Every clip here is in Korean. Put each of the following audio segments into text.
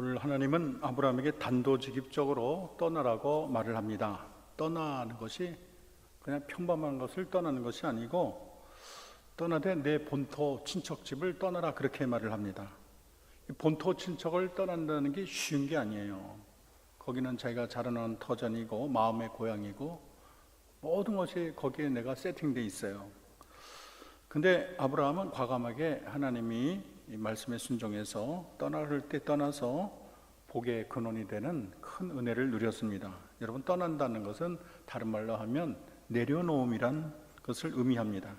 오늘 하나님은 아브라함에게 단도직입적으로 떠나라고 말을 합니다. 떠나는 것이 그냥 평범한 것을 떠나는 것이 아니고 떠나되 내 본토 친척집을 떠나라 그렇게 말을 합니다. 본토 친척을 떠난다는 게 쉬운 게 아니에요. 거기는 자기가 자라난 터전이고 마음의 고향이고 모든 것이 거기에 내가 세팅되어 있어요. 근데 아브라함은 과감하게 하나님이 이 말씀에 순종해서 떠날 때 떠나서 복의 근원이 되는 큰 은혜를 누렸습니다. 여러분, 떠난다는 것은 다른 말로 하면 내려놓음이란 것을 의미합니다.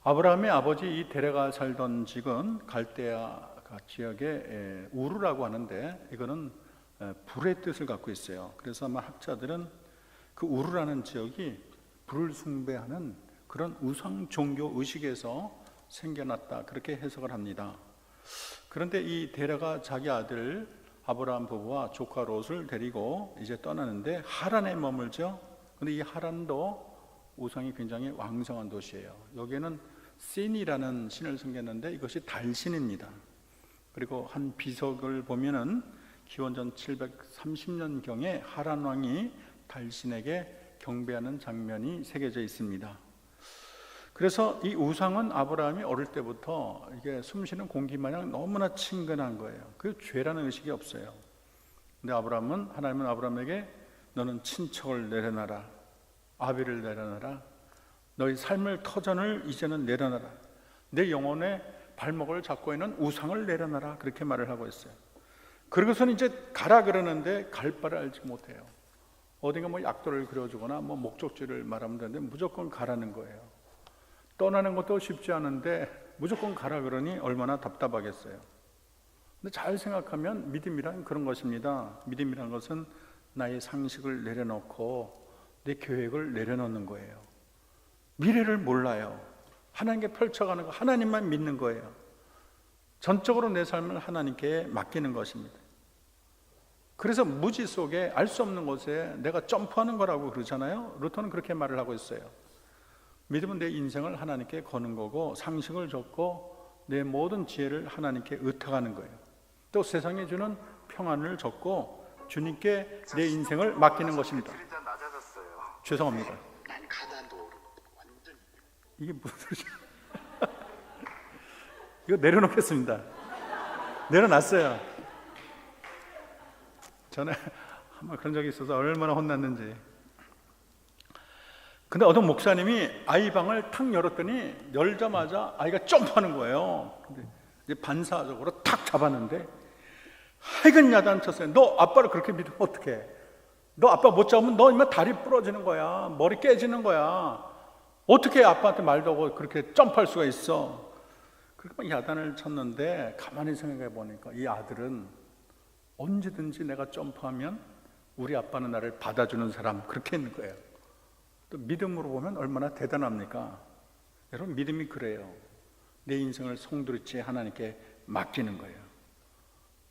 아브라함의 아버지 이 데레가 살던 지역은 갈대아 지역의 우르라고 하는데 이거는 불의 뜻을 갖고 있어요. 그래서 아마 학자들은 그 우르라는 지역이 불을 숭배하는 그런 우상 종교 의식에서 생겨났다 그렇게 해석을 합니다. 그런데 이 데레가 자기 아들 아브라함 부부와 조카 롯을 데리고 이제 떠나는데 하란에 머물죠. 근데 이 하란도 우상이 굉장히 왕성한 도시예요. 여기에는 신이라는 신을 섬겼는데 이것이 달신입니다. 그리고 한 비석을 보면은 기원전 730년경에 하란 왕이 달신에게 경배하는 장면이 새겨져 있습니다. 그래서 이 우상은 아브라함이 어릴 때부터 이게 숨쉬는 공기 마냥 너무나 친근한 거예요. 그 죄라는 의식이 없어요. 근데 하나님은 아브라함에게 너는 친척을 내려놔라, 아비를 내려놔라, 너희 삶의 터전을 이제는 내려놔라, 내 영혼의 발목을 잡고 있는 우상을 내려놔라 그렇게 말을 하고 있어요. 그러고서는 이제 가라 그러는데 갈 바를 알지 못해요. 어딘가 뭐 약도를 그려주거나 뭐 목적지를 말하면 되는데 무조건 가라는 거예요. 떠나는 것도 쉽지 않은데 무조건 가라 그러니 얼마나 답답하겠어요. 근데 잘 생각하면 믿음이란 그런 것입니다. 믿음이란 것은 나의 상식을 내려놓고 내 계획을 내려놓는 거예요. 미래를 몰라요. 하나님께 펼쳐가는 거, 하나님만 믿는 거예요. 전적으로 내 삶을 하나님께 맡기는 것입니다. 그래서 무지 속에 알 수 없는 곳에 내가 점프하는 거라고 그러잖아요. 루터는 그렇게 말을 하고 있어요. 믿음은 내 인생을 하나님께 거는 거고 상식을 줬고 내 모든 지혜를 하나님께 의탁하는 거예요. 또 세상에 주는 평안을 줬고 주님께 내 인생을 맡기는 것입니다. 죄송합니다. 이게 무슨 소리야? 이거 내려놓겠습니다. 내려놨어요. 전에 한번 그런 적이 있어서 얼마나 혼났는지. 근데 어떤 목사님이 아이 방을 탁 열었더니 열자마자 아이가 점프하는 거예요. 근데 이제 반사적으로 탁 잡았는데 하여간 야단쳤어요. 너 아빠를 그렇게 믿으면 어떡해? 너 아빠 못 잡으면 너 이만 다리 부러지는 거야. 머리 깨지는 거야. 어떻게 아빠한테 말도 하고 그렇게 점프할 수가 있어? 그렇게 야단을 쳤는데 가만히 생각해 보니까 이 아들은 언제든지 내가 점프하면 우리 아빠는 나를 받아주는 사람 그렇게 있는 거예요. 또 믿음으로 보면 얼마나 대단합니까? 여러분, 믿음이 그래요. 내 인생을 송두리째 하나님께 맡기는 거예요.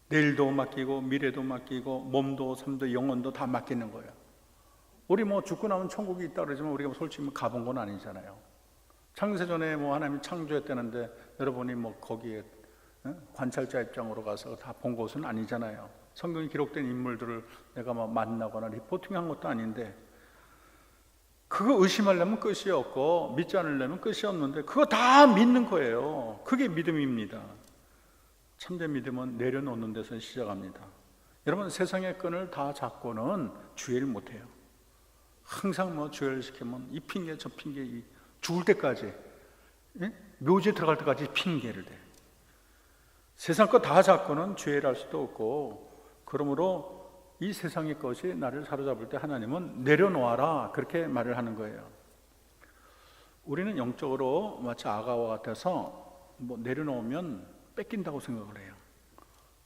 내일도 맡기고 미래도 맡기고 몸도 삶도 영혼도 다 맡기는 거예요. 우리 뭐 죽고 나면 천국이 있다 그러지만 우리가 솔직히 가본 건 아니잖아요. 창세전에 뭐 하나님이 창조했다는데 여러분이 뭐 거기에 관찰자 입장으로 가서 다 본 것은 아니잖아요. 성경에 기록된 인물들을 내가 막 만나거나 리포팅한 것도 아닌데 그거 의심하려면 끝이 없고 믿지 않으려면 끝이 없는데 그거 다 믿는 거예요. 그게 믿음입니다. 참된 믿음은 내려놓는 데서 시작합니다. 여러분, 세상의 끈을 다 잡고는 주의를 못해요. 항상 뭐 주의를 시키면 이 핑계 저 핑계 죽을 때까지 묘지에 들어갈 때까지 핑계를 대. 세상 거 다 잡고는 죄를 할 수도 없고 그러므로 이 세상의 것이 나를 사로잡을 때 하나님은 내려놓아라 그렇게 말을 하는 거예요. 우리는 영적으로 마치 아가와 같아서 뭐 내려놓으면 뺏긴다고 생각을 해요.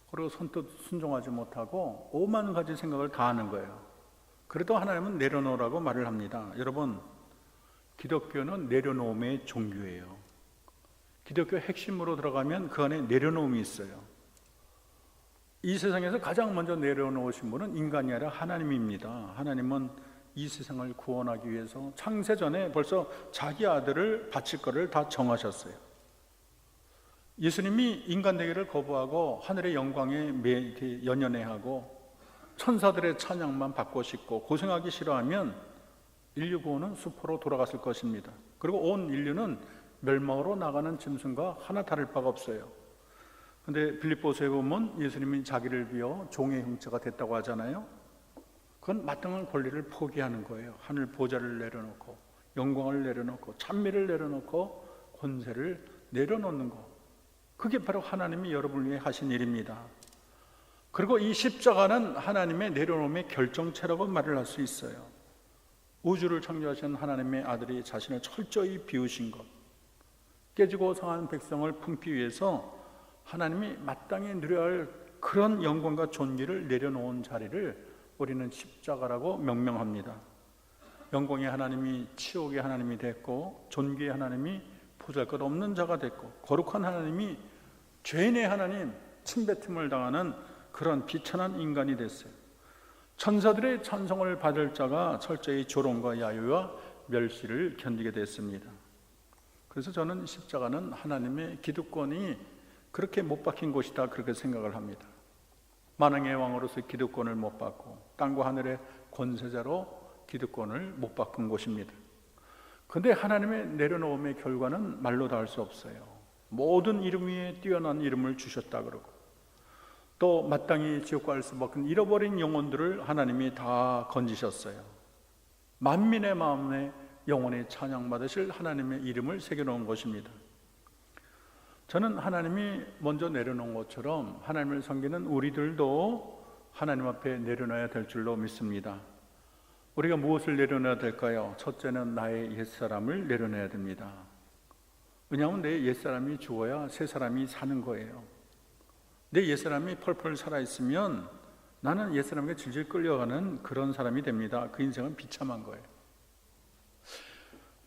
그리고 선뜻 순종하지 못하고 오만 가지 생각을 다 하는 거예요. 그래도 하나님은 내려놓으라고 말을 합니다. 여러분, 기독교는 내려놓음의 종교예요. 기독교 핵심으로 들어가면 그 안에 내려놓음이 있어요. 이 세상에서 가장 먼저 내려놓으신 분은 인간이 아니라 하나님입니다. 하나님은 이 세상을 구원하기 위해서 창세전에 벌써 자기 아들을 바칠 것을 다 정하셨어요. 예수님이 인간 되기를 거부하고 하늘의 영광에 연연해하고 천사들의 찬양만 받고 싶고 고생하기 싫어하면 인류 구원은 수포로 돌아갔을 것입니다. 그리고 온 인류는 멸망으로 나가는 짐승과 하나 다를 바가 없어요. 근데 빌립보서에 보면 예수님이 자기를 비워 종의 형체가 됐다고 하잖아요. 그건 마땅한 권리를 포기하는 거예요. 하늘 보좌를 내려놓고 영광을 내려놓고 찬미를 내려놓고 권세를 내려놓는 거. 그게 바로 하나님이 여러분을 위해 하신 일입니다. 그리고 이 십자가는 하나님의 내려놓음의 결정체라고 말을 할 수 있어요. 우주를 창조하신 하나님의 아들이 자신을 철저히 비우신 것, 깨지고 상한 백성을 품기 위해서 하나님이 마땅히 누려야 할 그런 영광과 존귀를 내려놓은 자리를 우리는 십자가라고 명명합니다. 영광의 하나님이 치욕의 하나님이 됐고, 존귀의 하나님이 보잘것없는 자가 됐고, 거룩한 하나님이 죄인의 하나님, 침뱉음을 당하는 그런 비천한 인간이 됐어요. 천사들의 찬송을 받을 자가 철저히 조롱과 야유와 멸시를 견디게 됐습니다. 그래서 저는 십자가는 하나님의 기득권이 그렇게 못 박힌 곳이다, 그렇게 생각을 합니다. 만왕의 왕으로서 기득권을 못 받고 땅과 하늘의 권세자로 기득권을 못 바꾼 곳입니다. 그런데 하나님의 내려놓음의 결과는 말로 다 할 수 없어요. 모든 이름 위에 뛰어난 이름을 주셨다 그러고, 또 마땅히 지옥 갈 수밖에 잃어버린 영혼들을 하나님이 다 건지셨어요. 만민의 마음에 영원히 찬양받으실 하나님의 이름을 새겨놓은 것입니다. 저는 하나님이 먼저 내려놓은 것처럼 하나님을 섬기는 우리들도 하나님 앞에 내려놔야 될 줄로 믿습니다. 우리가 무엇을 내려놔야 될까요? 첫째는 나의 옛사람을 내려놔야 됩니다. 왜냐하면 내 옛사람이 죽어야 새 사람이 사는 거예요. 내 옛사람이 펄펄 살아있으면 나는 옛사람에게 질질 끌려가는 그런 사람이 됩니다. 그 인생은 비참한 거예요.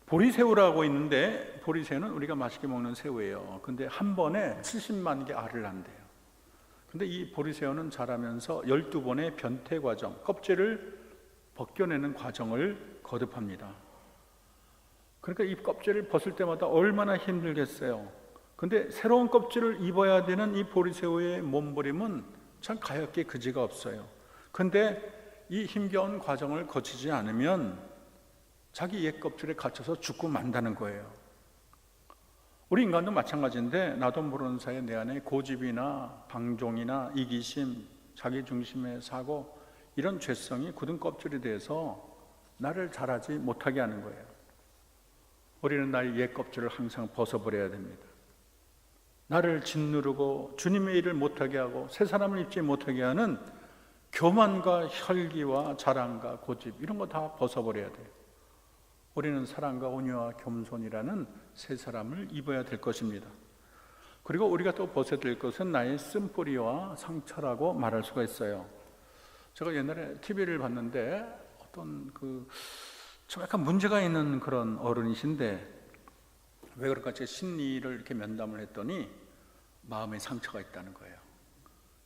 보리새우라고 있는데, 보리새우는 우리가 맛있게 먹는 새우예요. 근데 한 번에 70만 개 알을 낳는대요. 근데 이 보리새우는 자라면서 12번의 변태 과정, 껍질을 벗겨내는 과정을 거듭합니다. 그러니까 이 껍질을 벗을 때마다 얼마나 힘들겠어요. 근데 새로운 껍질을 입어야 되는 이 보리새우의 몸부림은 참 가엾게 그지가 없어요. 근데 이 힘겨운 과정을 거치지 않으면 자기 옛 껍질에 갇혀서 죽고 만다는 거예요. 우리 인간도 마찬가지인데, 나도 모르는 사이에 내 안에 고집이나 방종이나 이기심, 자기중심의 사고, 이런 죄성이 굳은 껍질이 돼서 나를 자라지 못하게 하는 거예요. 우리는 나의 옛 껍질을 항상 벗어버려야 됩니다. 나를 짓누르고 주님의 일을 못하게 하고 새 사람을 입지 못하게 하는 교만과 혈기와 자랑과 고집, 이런 거 다 벗어버려야 돼요. 우리는 사랑과 온유와 겸손이라는 새 사람을 입어야 될 것입니다. 그리고 우리가 또 벗어야 될 것은 나의 쓴뿌리와 상처라고 말할 수가 있어요. 제가 옛날에 TV를 봤는데 어떤 좀 약간 문제가 있는 그런 어른이신데, 왜 그럴까? 제 심리를 이렇게 면담을 했더니 마음에 상처가 있다는 거예요.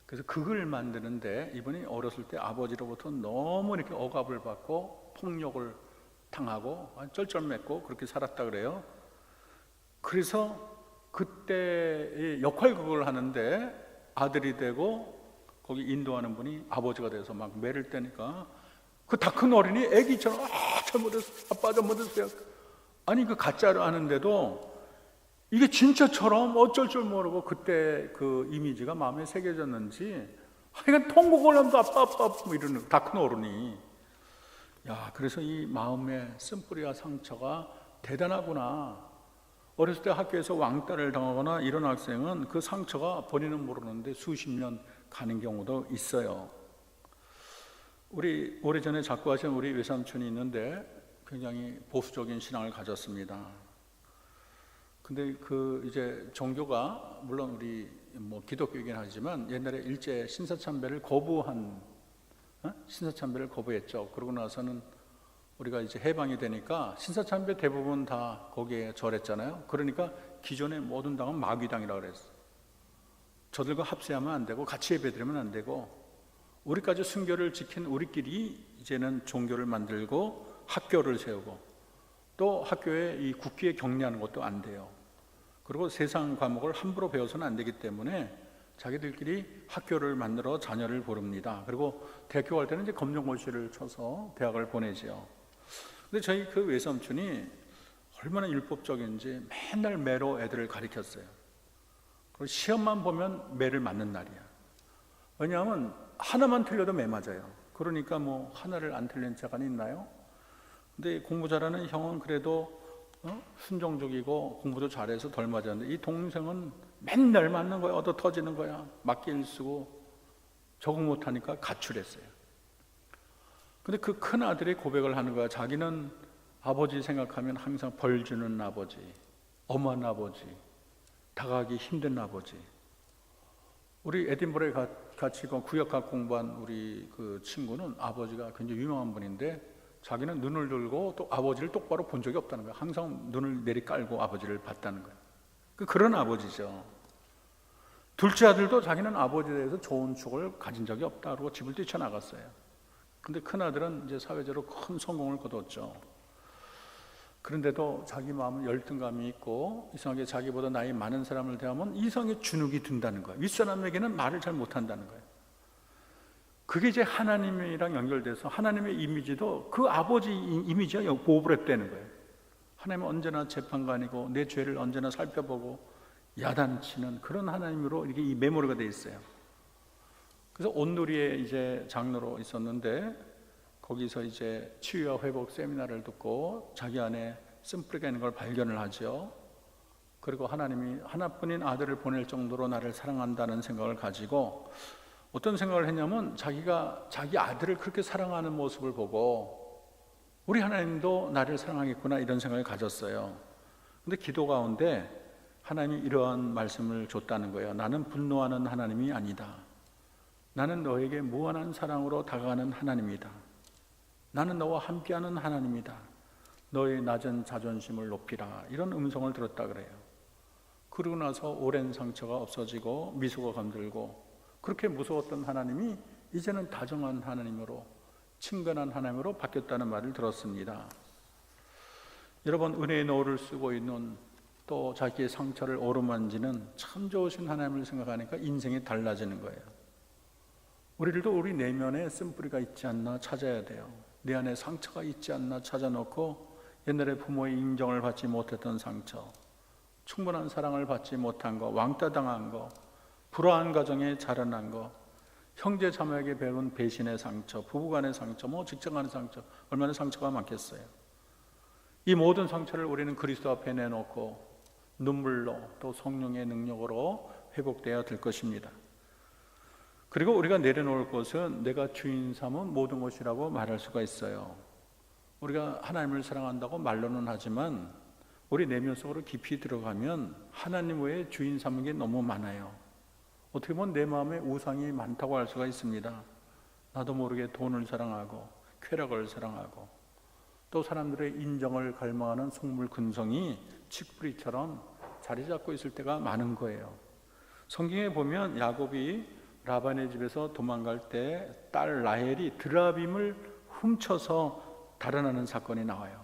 그래서 극을 만드는데, 이분이 어렸을 때 아버지로부터 너무 이렇게 억압을 받고 폭력을 당하고 쩔쩔맸고 그렇게 살았다 그래요. 그래서 그때 역할극을 하는데 아들이 되고 거기 인도하는 분이 아버지가 돼서 막 매를 때니까 그 다 큰 어린이 애기처럼 잘못했어, 아빠 잘못했어요. 아니 그 가짜로 하는데도 이게 진짜처럼 어쩔 줄 모르고 그때 그 이미지가 마음에 새겨졌는지 하여간 통곡을 하면서 아빠 뭐 이러는 다 큰 어른이. 야, 그래서 이 마음의 쓴뿌리와 상처가 대단하구나. 어렸을 때 학교에서 왕따를 당하거나 이런 학생은 그 상처가 본인은 모르는데 수십 년 가는 경우도 있어요. 우리 오래전에 작고하신 우리 외삼촌이 있는데 굉장히 보수적인 신앙을 가졌습니다. 근데 이제 종교가 물론 우리 기독교이긴 하지만 옛날에 일제 신사참배를 거부했죠. 그러고 나서는 우리가 이제 해방이 되니까 신사참배 대부분 다 거기에 절했잖아요. 그러니까 기존의 모든 당은 마귀당이라고 그랬어요. 저들과 합세하면 안 되고 같이 예배드리면 안 되고, 우리까지 순교를 지킨 우리끼리 이제는 종교를 만들고 학교를 세우고 또 학교에 이 국기에 격려하는 것도 안 돼요. 그리고 세상 과목을 함부로 배워서는 안 되기 때문에 자기들끼리 학교를 만들어 자녀를 보릅니다. 그리고 대학교 갈 때는 이제 검정고시를 쳐서 대학을 보내죠. 근데 저희 그 외삼촌이 얼마나 율법적인지 맨날 매로 애들을 가르쳤어요. 그리고 시험만 보면 매를 맞는 날이야. 왜냐하면 하나만 틀려도 매 맞아요. 그러니까 뭐 하나를 안 틀린 자가 있나요? 근데 공부 잘하는 형은 그래도 순종적이고 공부도 잘해서 덜 맞았는데 이 동생은 맨날 맞는 거야. 얻어 터지는 거야. 맞기 일쓰고 적응 못하니까 가출했어요. 근데 그 큰 아들이 고백을 하는 거야. 자기는 아버지 생각하면 항상 벌 주는 아버지, 엄한 아버지, 다가가기 힘든 아버지. 우리 에딘버러에 같이 구역학 공부한 우리 그 친구는 아버지가 굉장히 유명한 분인데 자기는 눈을 들고 또 아버지를 똑바로 본 적이 없다는 거야. 항상 눈을 내리 깔고 아버지를 봤다는 거야. 그런 아버지죠. 둘째 아들도 자기는 아버지에 대해서 좋은 추억을 가진 적이 없다 그러고 집을 뛰쳐나갔어요. 근데 큰 아들은 이제 사회적으로 큰 성공을 거뒀죠. 그런데도 자기 마음은 열등감이 있고 이상하게 자기보다 나이 많은 사람을 대하면 이상하게 주눅이 든다는 거예요. 윗사람에게는 말을 잘 못한다는 거예요. 그게 이제 하나님이랑 연결돼서 하나님의 이미지도 그 아버지 이미지가 오버랩되는 거예요. 하나님은 언제나 재판관이고 내 죄를 언제나 살펴보고 야단치는 그런 하나님으로 이게 이 메모리가 돼 있어요. 그래서 온누리에 이제 장로로 있었는데 거기서 이제 치유와 회복 세미나를 듣고 자기 안에 쓴뿌리가 있는 걸 발견을 하죠. 그리고 하나님이 하나뿐인 아들을 보낼 정도로 나를 사랑한다는 생각을 가지고 어떤 생각을 했냐면 자기가 자기 아들을 그렇게 사랑하는 모습을 보고 우리 하나님도 나를 사랑하겠구나 이런 생각을 가졌어요. 근데 기도 가운데 하나님이 이러한 말씀을 줬다는 거예요. 나는 분노하는 하나님이 아니다. 나는 너에게 무한한 사랑으로 다가가는 하나님이다. 나는 너와 함께하는 하나님이다. 너의 낮은 자존심을 높이라. 이런 음성을 들었다 그래요. 그러고 나서 오랜 상처가 없어지고 미소가 감돌고 그렇게 무서웠던 하나님이 이제는 다정한 하나님으로 친근한 하나님으로 바뀌었다는 말을 들었습니다. 여러분 은혜의 노를 쓰고 있는 또 자기의 상처를 어루만지는 참 좋으신 하나님을 생각하니까 인생이 달라지는 거예요. 우리들도 우리 내면에 쓴뿌리가 있지 않나 찾아야 돼요. 내 안에 상처가 있지 않나 찾아놓고 옛날에 부모의 인정을 받지 못했던 상처, 충분한 사랑을 받지 못한 거, 왕따 당한 거, 불화한 가정에 자라난 거, 형제 자매에게 배운 배신의 상처, 부부간의 상처, 직장간의 상처, 얼마나 상처가 많겠어요. 이 모든 상처를 우리는 그리스도 앞에 내놓고 눈물로 또 성령의 능력으로 회복되어야 될 것입니다. 그리고 우리가 내려놓을 것은 내가 주인 삼은 모든 것이라고 말할 수가 있어요. 우리가 하나님을 사랑한다고 말로는 하지만 우리 내면 속으로 깊이 들어가면 하나님 외에 주인 삼은 게 너무 많아요. 어떻게 보면 내 마음에 우상이 많다고 할 수가 있습니다. 나도 모르게 돈을 사랑하고 쾌락을 사랑하고 또 사람들의 인정을 갈망하는 속물 근성이 칡뿌리처럼 자리 잡고 있을 때가 많은 거예요. 성경에 보면 야곱이 라반의 집에서 도망갈 때 딸 라헬이 드라빔을 훔쳐서 달아나는 사건이 나와요.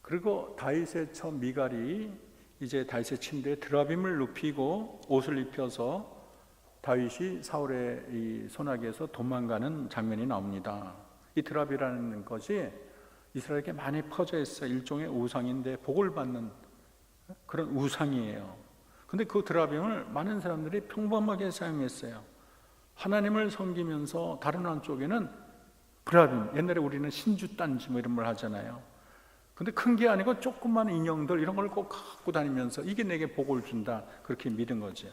그리고 다윗의 처 미갈이 이제 다윗의 침대에 드라빔을 눕히고 옷을 입혀서 다윗이 사울의 이 손아귀에서 도망가는 장면이 나옵니다. 이 드라빔이라는 것이 이스라엘에게 많이 퍼져 있어요. 일종의 우상인데 복을 받는 그런 우상이에요. 근데 그 드라빔을 많은 사람들이 평범하게 사용했어요. 하나님을 섬기면서 다른 한쪽에는 드라빔, 옛날에 우리는 신주단지 이런 걸 하잖아요. 근데 큰 게 아니고 조그만 인형들 이런 걸 꼭 갖고 다니면서 이게 내게 복을 준다 그렇게 믿은 거죠.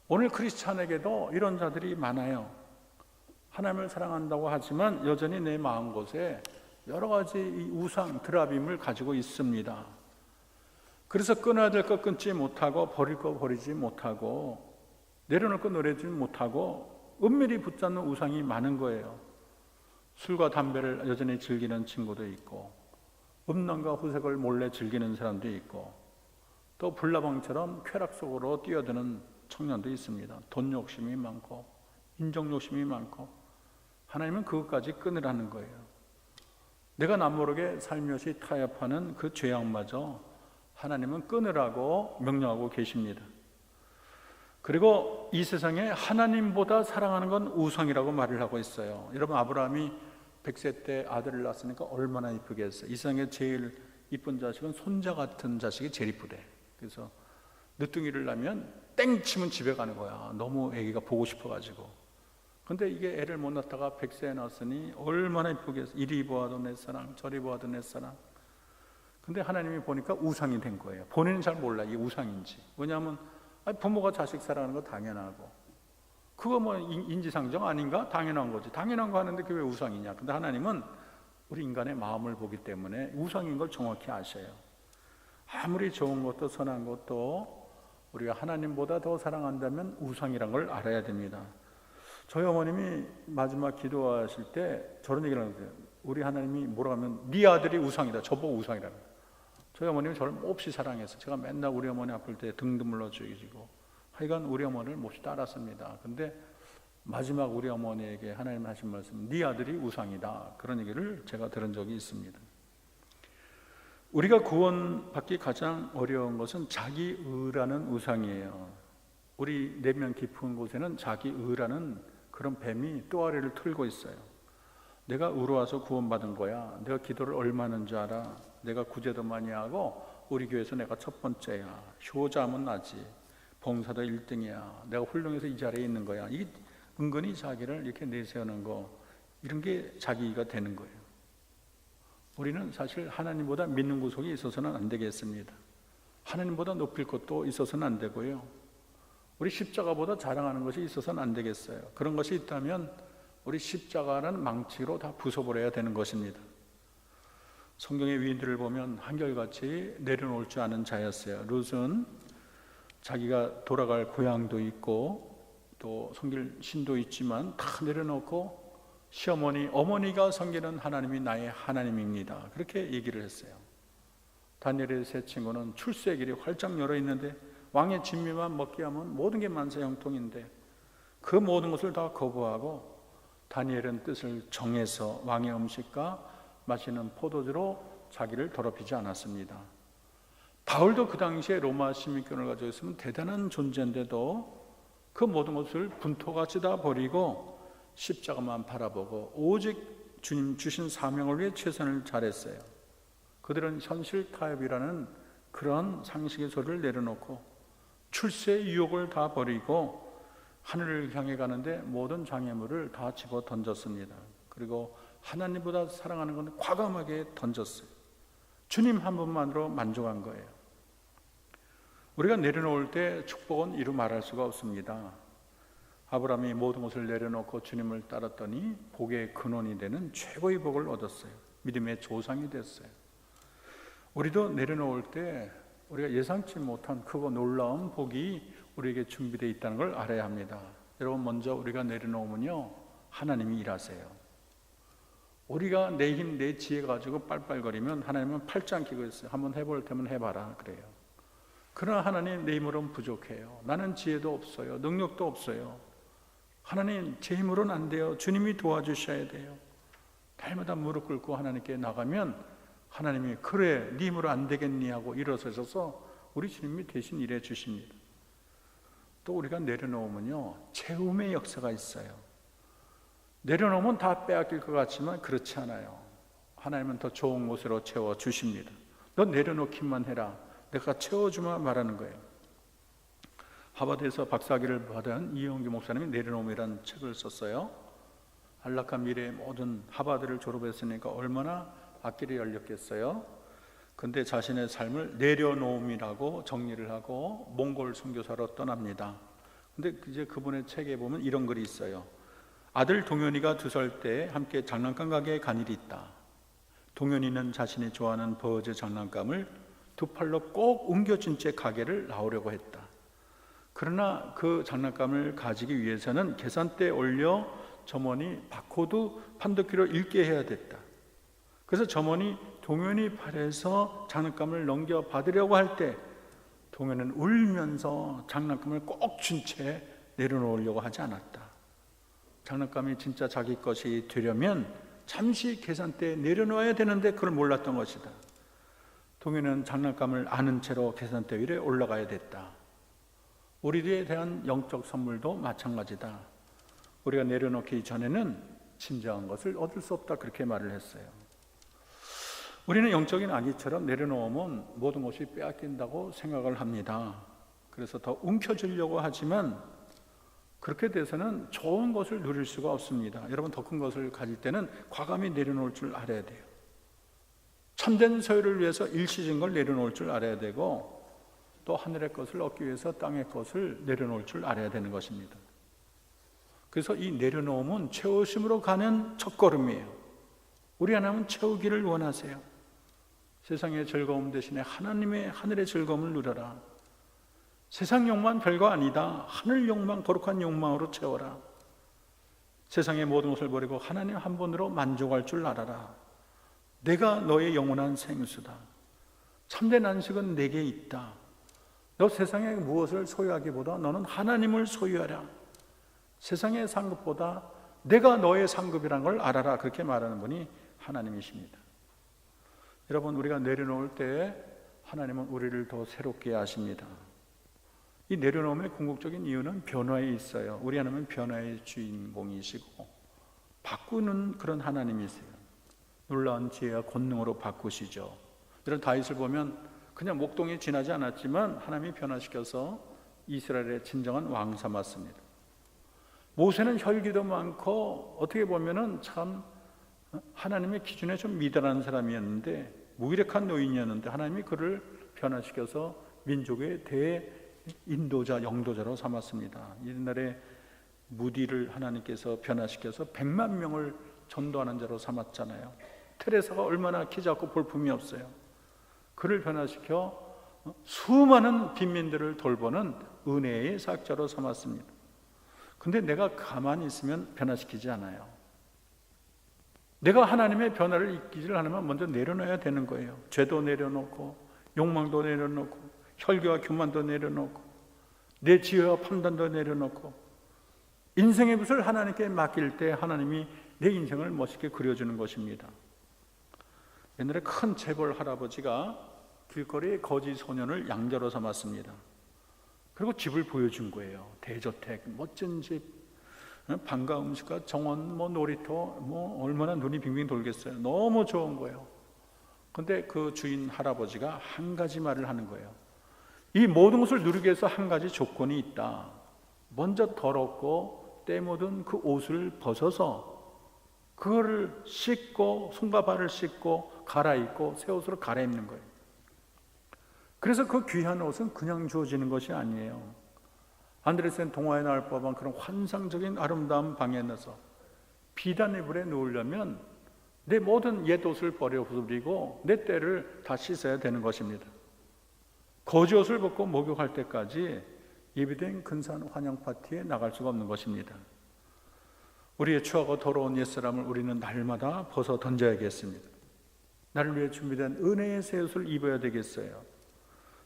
오늘 크리스찬에게도 이런 자들이 많아요. 하나님을 사랑한다고 하지만 여전히 내 마음곳에 여러 가지 이 우상 드라빔을 가지고 있습니다. 그래서 끊어야 될 것 끊지 못하고 버릴 거 버리지 못하고 내려놓을 거 내려주지 못하고 은밀히 붙잡는 우상이 많은 거예요. 술과 담배를 여전히 즐기는 친구도 있고 음란과 후색을 몰래 즐기는 사람도 있고 또 불나방처럼 쾌락 속으로 뛰어드는 청년도 있습니다. 돈 욕심이 많고 인정 욕심이 많고 하나님은 그것까지 끊으라는 거예요. 내가 남모르게 살며시 타협하는 그 죄악마저 하나님은 끊으라고 명령하고 계십니다. 그리고 이 세상에 하나님보다 사랑하는 건 우상이라고 말을 하고 있어요. 여러분, 아브라함이 100세 때 아들을 낳았으니까 얼마나 이쁘겠어요. 이 세상에 제일 이쁜 자식은 손자 같은 자식이 제일 이쁘대. 그래서 늦둥이를 낳으면 땡 치면 집에 가는 거야. 너무 아기가 보고 싶어가지고. 근데 이게 애를 못 낳다가 100세에 낳았으니 얼마나 이쁘겠어. 이리 보아도 내 사랑, 저리 보아도 내 사랑. 근데 하나님이 보니까 우상이 된 거예요. 본인은 잘 몰라 이게 우상인지. 왜냐하면 부모가 자식 사랑하는 거 당연하고, 그거 뭐 인지상정 아닌가? 당연한 거지. 당연한 거 하는데 그게 왜 우상이냐? 근데 하나님은 우리 인간의 마음을 보기 때문에 우상인 걸 정확히 아셔요. 아무리 좋은 것도 선한 것도 우리가 하나님보다 더 사랑한다면 우상이란 걸 알아야 됩니다. 저희 어머님이 마지막 기도하실 때 저런 얘기를 하는데요. 우리 하나님이 뭐라고 하면 네 아들이 우상이다. 저보고 우상이라는 거예요. 저희 어머님이 저를 몹시 사랑해서 제가 맨날 우리 어머니 아플 때 등도 물러주시고 하여간 우리 어머니를 몹시 따랐습니다. 근데 마지막 우리 어머니에게 하나님 하신 말씀, 네 아들이 우상이다. 그런 얘기를 제가 들은 적이 있습니다. 우리가 구원받기 가장 어려운 것은 자기의라는 우상이에요. 우리 내면 깊은 곳에는 자기의라는 그런 뱀이 또아리를 틀고 있어요. 내가 의로와서 구원받은 거야. 내가 기도를 얼마 하는 줄 알아. 내가 구제도 많이 하고 우리 교회에서 내가 첫 번째야. 효자면 나지. 봉사도 1등이야. 내가 훌륭해서 이 자리에 있는 거야. 이게 은근히 자기를 이렇게 내세우는 거, 이런 게 자기가 되는 거예요. 우리는 사실 하나님보다 믿는 구석이 있어서는 안 되겠습니다. 하나님보다 높일 것도 있어서는 안 되고요. 우리 십자가보다 자랑하는 것이 있어서는 안 되겠어요. 그런 것이 있다면 우리 십자가라는 망치로 다 부숴버려야 되는 것입니다. 성경의 위인들을 보면 한결같이 내려놓을 줄 아는 자였어요. 룻은 자기가 돌아갈 고향도 있고 또 섬길 신도 있지만 다 내려놓고 시어머니, 어머니가 섬기는 하나님이 나의 하나님입니다. 그렇게 얘기를 했어요. 다니엘의 세 친구는 출세의 길이 활짝 열어 있는데 왕의 진미만 먹게 하면 모든 게 만사형통인데 그 모든 것을 다 거부하고 다니엘은 뜻을 정해서 왕의 음식과 마시는 포도주로 자기를 더럽히지 않았습니다. 바울도 그 당시에 로마 시민권을 가지고 있으면 대단한 존재인데도 그 모든 것을 분토같이 다 버리고 십자가만 바라보고 오직 주님 주신 사명을 위해 최선을 다했어요. 그들은 현실 타협이라는 그런 상식의 소리를 내려놓고 출세의 유혹을 다 버리고 하늘을 향해 가는데 모든 장애물을 다 집어 던졌습니다. 그리고 하나님보다 사랑하는 건 과감하게 던졌어요. 주님 한 분만으로 만족한 거예요. 우리가 내려놓을 때 축복은 이루 말할 수가 없습니다. 아브라함이 모든 것을 내려놓고 주님을 따랐더니 복의 근원이 되는 최고의 복을 얻었어요. 믿음의 조상이 됐어요. 우리도 내려놓을 때 우리가 예상치 못한 크고 놀라운 복이 우리에게 준비되어 있다는 걸 알아야 합니다. 여러분, 먼저 우리가 내려놓으면요, 하나님이 일하세요. 우리가 내 힘, 내 지혜 가지고 빨빨거리면 하나님은 팔짱 끼고 있어요. 한번 해볼 테면 해봐라 그래요. 그러나 하나님, 내 힘으로는 부족해요. 나는 지혜도 없어요. 능력도 없어요. 하나님, 제 힘으로는 안 돼요. 주님이 도와주셔야 돼요. 날마다 무릎 꿇고 하나님께 나가면 하나님이 그래, 네 힘으로 안 되겠니 하고 일어서셔서 우리 주님이 대신 일해 주십니다. 또 우리가 내려놓으면요, 채움의 역사가 있어요. 내려놓으면 다 빼앗길 것 같지만 그렇지 않아요. 하나님은 더 좋은 곳으로 채워주십니다. 너 내려놓기만 해라. 내가 채워주마 말하는 거예요. 하버드에서 박사학위를 받은 이영규 목사님이 내려놓음이라는 책을 썼어요. 안락한 미래의 모든 하버드를 졸업했으니까 얼마나 앞길이 열렸겠어요. 근데 자신의 삶을 내려놓음이라고 정리를 하고 몽골 선교사로 떠납니다. 근데 이제 그분의 책에 보면 이런 글이 있어요. 아들 동현이가 2살 때 함께 장난감 가게에 간 일이 있다. 동현이는 자신이 좋아하는 버즈 장난감을 2팔로 꼭 옮겨준 채 가게를 나오려고 했다. 그러나 그 장난감을 가지기 위해서는 계산대에 올려 점원이 바코드 판독기로 읽게 해야 됐다. 그래서 점원이 동현이 팔에서 장난감을 넘겨받으려고 할 때 동현은 울면서 장난감을 꼭 준 채 내려놓으려고 하지 않았다. 장난감이 진짜 자기 것이 되려면 잠시 계산대에 내려놓아야 되는데 그걸 몰랐던 것이다. 동이는 장난감을 아는 채로 계산대 위에 올라가야 됐다. 우리에 대한 영적 선물도 마찬가지다. 우리가 내려놓기 전에는 진정한 것을 얻을 수 없다, 그렇게 말을 했어요. 우리는 영적인 아기처럼 내려놓으면 모든 것이 빼앗긴다고 생각을 합니다. 그래서 더 움켜쥐려고 하지만 그렇게 돼서는 좋은 것을 누릴 수가 없습니다. 여러분, 더 큰 것을 가질 때는 과감히 내려놓을 줄 알아야 돼요. 참된 소유를 위해서 일시적인 걸 내려놓을 줄 알아야 되고, 또 하늘의 것을 얻기 위해서 땅의 것을 내려놓을 줄 알아야 되는 것입니다. 그래서 이 내려놓음은 채우심으로 가는 첫걸음이에요. 우리 하나님은 채우기를 원하세요. 세상의 즐거움 대신에 하나님의 하늘의 즐거움을 누려라. 세상 욕망 별거 아니다. 하늘 욕망, 거룩한 욕망으로 채워라. 세상의 모든 것을 버리고 하나님 한 분으로 만족할 줄 알아라. 내가 너의 영원한 생수다. 참된 안식은 내게 있다. 너 세상에 무엇을 소유하기보다 너는 하나님을 소유하라. 세상의 상급보다 내가 너의 상급이라는 걸 알아라. 그렇게 말하는 분이 하나님이십니다. 여러분, 우리가 내려놓을 때 하나님은 우리를 더 새롭게 하십니다. 이 내려놓음의 궁극적인 이유는 변화에 있어요. 우리 하나님은 변화의 주인공이시고 바꾸는 그런 하나님이세요. 놀라운 지혜와 권능으로 바꾸시죠. 이런 다윗을 보면 그냥 목동이 지나지 않았지만 하나님이 변화시켜서 이스라엘의 진정한 왕 삼았습니다. 모세는 혈기도 많고 어떻게 보면은 참 하나님의 기준에 좀 미달한 사람이었는데, 무기력한 노인이었는데 하나님이 그를 변화시켜서 민족의 대인도자, 영도자로 삼았습니다. 옛날에 무디를 하나님께서 변화시켜서 100만 명을 전도하는 자로 삼았잖아요. 테레사가 얼마나 키 작고 볼품이 없어요. 그를 변화시켜 수많은 빈민들을 돌보는 은혜의 사역자로 삼았습니다. 근데 내가 가만히 있으면 변화시키지 않아요. 내가 하나님의 변화를 이기를 하려면 먼저 내려놔야 되는 거예요. 죄도 내려놓고, 욕망도 내려놓고, 혈기와 교만도 내려놓고, 내 지혜와 판단도 내려놓고, 인생의 붓을 하나님께 맡길 때 하나님이 내 인생을 멋있게 그려주는 것입니다. 옛날에 큰 재벌 할아버지가 길거리에 거지 소년을 양자로 삼았습니다. 그리고 집을 보여준 거예요. 대저택, 멋진 집, 방과 음식과 정원, 놀이터, 얼마나 눈이 빙빙 돌겠어요. 너무 좋은 거예요. 근데 그 주인 할아버지가 한 가지 말을 하는 거예요. 이 모든 것을 누리기 위해서 한 가지 조건이 있다. 먼저 더럽고 때 묻은 그 옷을 벗어서 그거를 씻고, 손과 발을 씻고 갈아입고 새 옷으로 갈아입는 거예요. 그래서 그 귀한 옷은 그냥 주어지는 것이 아니에요. 안드레센 동화에 나올 법한 그런 환상적인 아름다운 방에 넣어서 비단 이불에 누우려면 내 모든 옛 옷을 버려버리고 내 때를 다 씻어야 되는 것입니다. 거지 옷을 벗고 목욕할 때까지 예비된 근사한 환영 파티에 나갈 수가 없는 것입니다. 우리의 추하고 더러운 옛사람을 우리는 날마다 벗어 던져야겠습니다. 나를 위해 준비된 은혜의 새 옷을 입어야 되겠어요.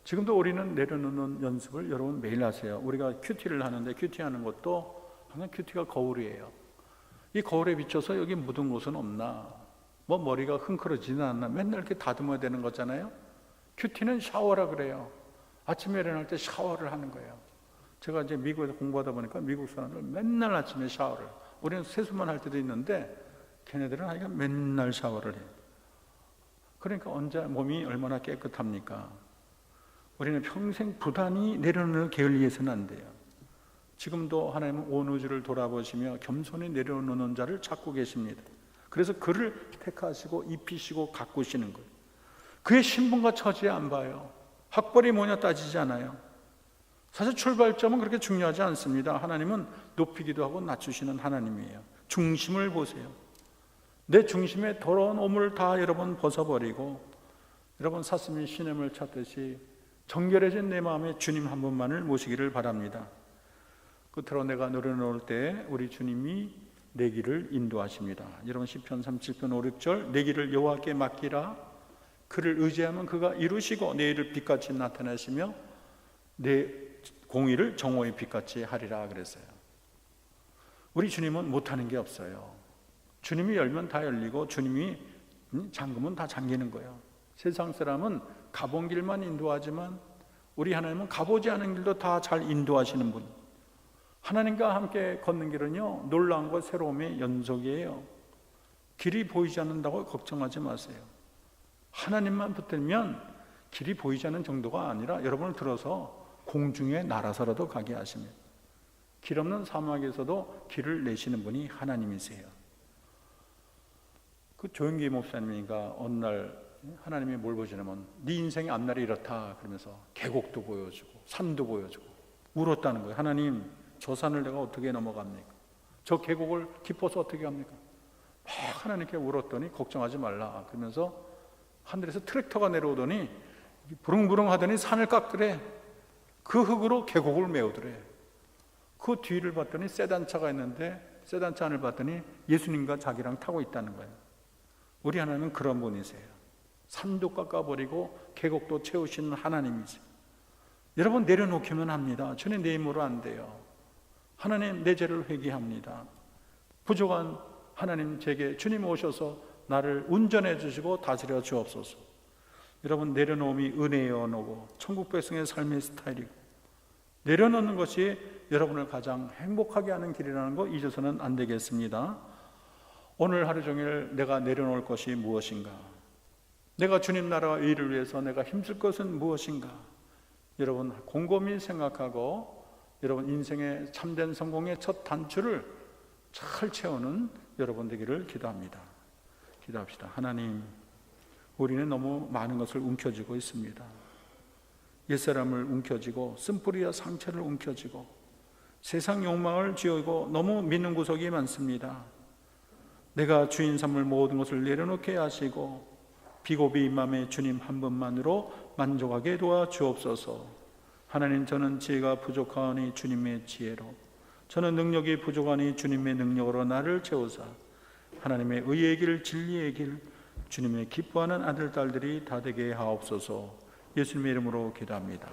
지금도 우리는 내려놓는 연습을 여러분 매일 하세요. 우리가 큐티를 하는데 큐티하는 것도 항상 큐티가 거울이에요. 이 거울에 비춰서 여기 묻은 곳은 없나, 머리가 흥크러지는 않나, 맨날 이렇게 다듬어야 되는 거잖아요. 큐티는 샤워라 그래요. 아침에 일어날 때 샤워를 하는 거예요. 제가 이제 미국에서 공부하다 보니까 미국 사람들 맨날 아침에 샤워를, 우리는 세수만 할 때도 있는데 걔네들은 하여간 맨날 샤워를 해요. 그러니까 언제 몸이 얼마나 깨끗합니까? 우리는 평생 부단히 내려놓는 게을리해서는 안 돼요. 지금도 하나님은 온 우주를 돌아보시며 겸손히 내려놓는 자를 찾고 계십니다. 그래서 그를 택하시고 입히시고 가꾸시는 거예요. 그의 신분과 처지에 안 봐요. 학벌이 뭐냐 따지지 않아요. 사실 출발점은 그렇게 중요하지 않습니다. 하나님은 높이기도 하고 낮추시는 하나님이에요. 중심을 보세요. 내 중심에 더러운 오물을 다 여러분 벗어버리고, 여러분 사슴이 시냇을 찾듯이 정결해진 내 마음에 주님 한 분만을 모시기를 바랍니다. 끝으로 내가 내려놓을 때 우리 주님이 내 길을 인도하십니다. 여러분 시편 37편 5, 6절, 내 길을 여호와께 맡기라. 그를 의지하면 그가 이루시고 내 일을 빛같이 나타내시며 내 공의를 정오의 빛같이 하리라 그랬어요. 우리 주님은 못하는 게 없어요. 주님이 열면 다 열리고 주님이 잠그면 다 잠기는 거예요. 세상 사람은 가본 길만 인도하지만 우리 하나님은 가보지 않은 길도 다 잘 인도하시는 분. 하나님과 함께 걷는 길은요, 놀라운 것 새로움의 연속이에요. 길이 보이지 않는다고 걱정하지 마세요. 하나님만 붙들면 길이 보이지 않는 정도가 아니라 여러분을 들어서 공중에 날아서라도 가게 하십니다. 길 없는 사막에서도 길을 내시는 분이 하나님이세요. 그 조영기 목사님이니까 어느 날 하나님이 뭘 보시냐면 네 인생의 앞날이 이렇다 그러면서 계곡도 보여주고 산도 보여주고 울었다는 거예요. 하나님, 저 산을 내가 어떻게 넘어갑니까? 저 계곡을 깊어서 어떻게 합니까? 막 하나님께 울었더니 걱정하지 말라 그러면서 하늘에서 트랙터가 내려오더니 부릉부릉 하더니 산을 깎으래. 그 흙으로 계곡을 메우더래. 그 뒤를 봤더니 세단차가 있는데 세단차 안을 봤더니 예수님과 자기랑 타고 있다는 거예요. 우리 하나님은 그런 분이세요. 산도 깎아버리고 계곡도 채우시는 하나님이세요. 여러분, 내려놓기만 합니다. 주님, 내 힘으로 안 돼요. 하나님, 내 죄를 회개합니다. 부족한 하나님, 제게 주님 오셔서 나를 운전해 주시고 다스려 주옵소서. 여러분, 내려놓음이 은혜의 언어고 천국 백성의 삶의 스타일이고 내려놓는 것이 여러분을 가장 행복하게 하는 길이라는 거 잊어서는 안 되겠습니다. 오늘 하루 종일 내가 내려놓을 것이 무엇인가? 내가 주님 나라와 의를 위해서 내가 힘쓸 것은 무엇인가? 여러분, 곰곰이 생각하고 여러분 인생의 참된 성공의 첫 단추를 잘 채우는 여러분 되기를 기도합니다. 기도합시다. 하나님, 우리는 너무 많은 것을 움켜쥐고 있습니다. 옛사람을 움켜쥐고 쓴뿌리와 상처를 움켜쥐고 세상 욕망을 쥐고 너무 믿는 구석이 많습니다. 내가 주인 삼을 모든 것을 내려놓게 하시고 비고비 임함에 주님 한 분만으로 만족하게 도와주옵소서. 하나님, 저는 지혜가 부족하니 주님의 지혜로, 저는 능력이 부족하니 주님의 능력으로 나를 채우사 하나님의 의의 길, 진리의 길, 주님의 기뻐하는 아들, 딸들이 다 되게 하옵소서. 예수님의 이름으로 기도합니다.